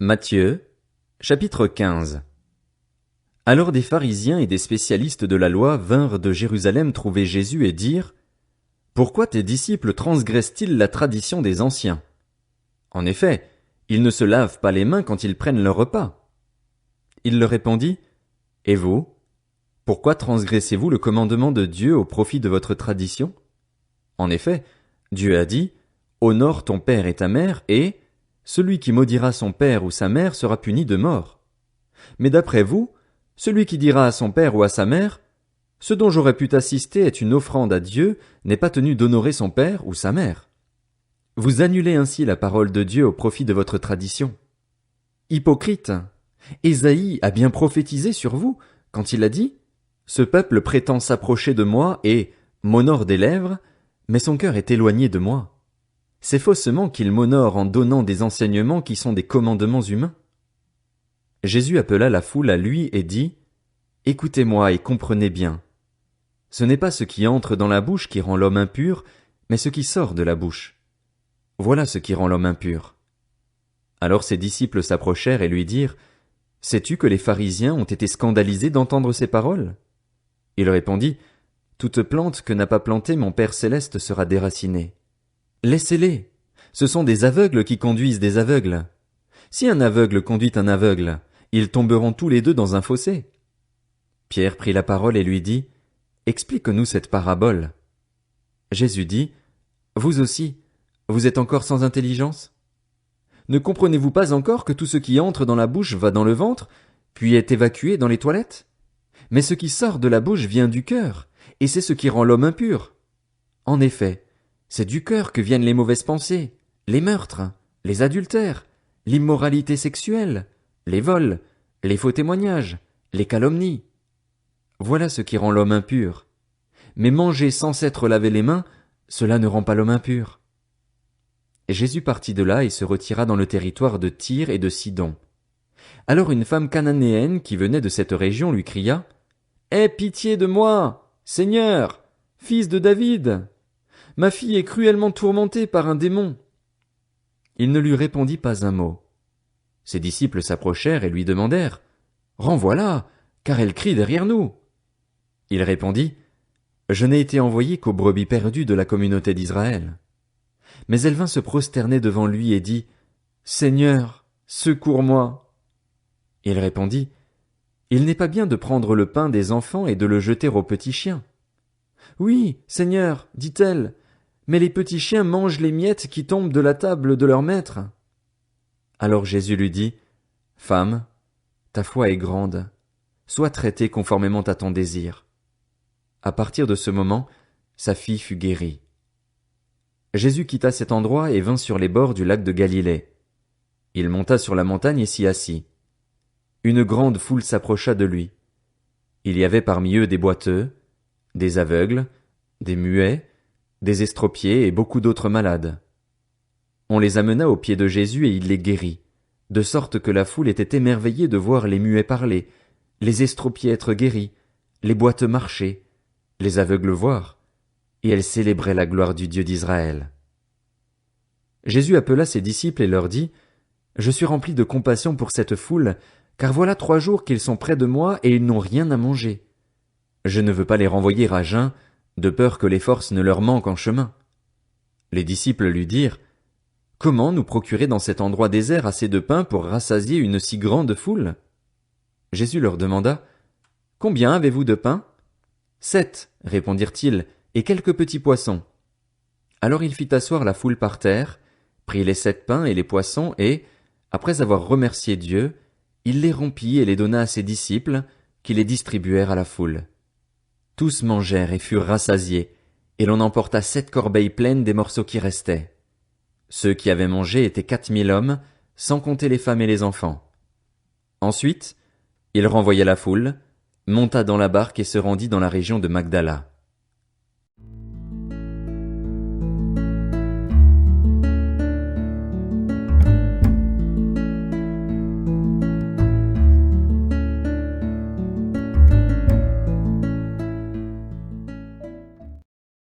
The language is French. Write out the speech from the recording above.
Matthieu, chapitre 15. Alors des pharisiens et des spécialistes de la loi vinrent de Jérusalem trouver Jésus et dirent: Pourquoi tes disciples transgressent-ils la tradition des anciens? En effet, ils ne se lavent pas les mains quand ils prennent leur repas. Il leur répondit: Et vous? Pourquoi transgressez-vous le commandement de Dieu au profit de votre tradition? En effet, Dieu a dit: Honore ton père et ta mère, et celui qui maudira son père ou sa mère sera puni de mort. Mais d'après vous, celui qui dira à son père ou à sa mère: Ce dont j'aurais pu t'assister est une offrande à Dieu, n'est pas tenu d'honorer son père ou sa mère. Vous annulez ainsi la parole de Dieu au profit de votre tradition. Hypocrite! Ésaïe a bien prophétisé sur vous, quand il a dit: Ce peuple prétend s'approcher de moi et m'honore des lèvres, mais son cœur est éloigné de moi. C'est faussement qu'il m'honore en donnant des enseignements qui sont des commandements humains. Jésus appela la foule à lui et dit: Écoutez-moi et comprenez bien. Ce n'est pas ce qui entre dans la bouche qui rend l'homme impur, mais ce qui sort de la bouche. Voilà ce qui rend l'homme impur. Alors ses disciples s'approchèrent et lui dirent: Sais-tu que les pharisiens ont été scandalisés d'entendre ces paroles? Il répondit: Toute plante que n'a pas plantée mon Père céleste sera déracinée. Laissez-les. Ce sont des aveugles qui conduisent des aveugles. Si un aveugle conduit un aveugle, ils tomberont tous les deux dans un fossé. Pierre prit la parole et lui dit: Explique-nous cette parabole. Jésus dit: Vous aussi, vous êtes encore sans intelligence? Ne comprenez-vous pas encore que tout ce qui entre dans la bouche va dans le ventre, puis est évacué dans les toilettes? Mais ce qui sort de la bouche vient du cœur, et c'est ce qui rend l'homme impur. En effet, c'est du cœur que viennent les mauvaises pensées, les meurtres, les adultères, l'immoralité sexuelle, les vols, les faux témoignages, les calomnies. Voilà ce qui rend l'homme impur. Mais manger sans s'être lavé les mains, cela ne rend pas l'homme impur. Et Jésus partit de là et se retira dans le territoire de Tyr et de Sidon. Alors une femme cananéenne qui venait de cette région lui cria: Aie pitié de moi, Seigneur, fils de David! Ma fille est cruellement tourmentée par un démon. Il ne lui répondit pas un mot. Ses disciples s'approchèrent et lui demandèrent: Renvoie-la, car elle crie derrière nous. Il répondit: Je n'ai été envoyé qu'aux brebis perdues de la communauté d'Israël. Mais elle vint se prosterner devant lui et dit: Seigneur, secours-moi. Il répondit: Il n'est pas bien de prendre le pain des enfants et de le jeter aux petits chiens. Oui, Seigneur, dit-elle, mais les petits chiens mangent les miettes qui tombent de la table de leur maître. Alors Jésus lui dit: Femme, ta foi est grande, sois traitée conformément à ton désir. À partir de ce moment, sa fille fut guérie. Jésus quitta cet endroit et vint sur les bords du lac de Galilée. Il monta sur la montagne et s'y assit. Une grande foule s'approcha de lui. Il y avait parmi eux des boiteux, des aveugles, des muets, des estropiés et beaucoup d'autres malades. On les amena aux pieds de Jésus et il les guérit, de sorte que la foule était émerveillée de voir les muets parler, les estropiés être guéris, les boiteux marcher, les aveugles voir, et elle célébrait la gloire du Dieu d'Israël. Jésus appela ses disciples et leur dit: Je suis rempli de compassion pour cette foule, car voilà 3 jours qu'ils sont près de moi et ils n'ont rien à manger. Je ne veux pas les renvoyer à jeun, de peur que les forces ne leur manquent en chemin. Les disciples lui dirent: Comment nous procurer dans cet endroit désert assez de pain pour rassasier une si grande foule? Jésus leur demanda: Combien avez-vous de pain? 7, répondirent-ils, et quelques petits poissons. Alors il fit asseoir la foule par terre, prit les 7 pains et les poissons et, après avoir remercié Dieu, il les rompit et les donna à ses disciples, qui les distribuèrent à la foule. Tous mangèrent et furent rassasiés, et l'on emporta 7 corbeilles pleines des morceaux qui restaient. Ceux qui avaient mangé étaient 4000 hommes, sans compter les femmes et les enfants. Ensuite, il renvoya la foule, monta dans la barque et se rendit dans la région de Magdala.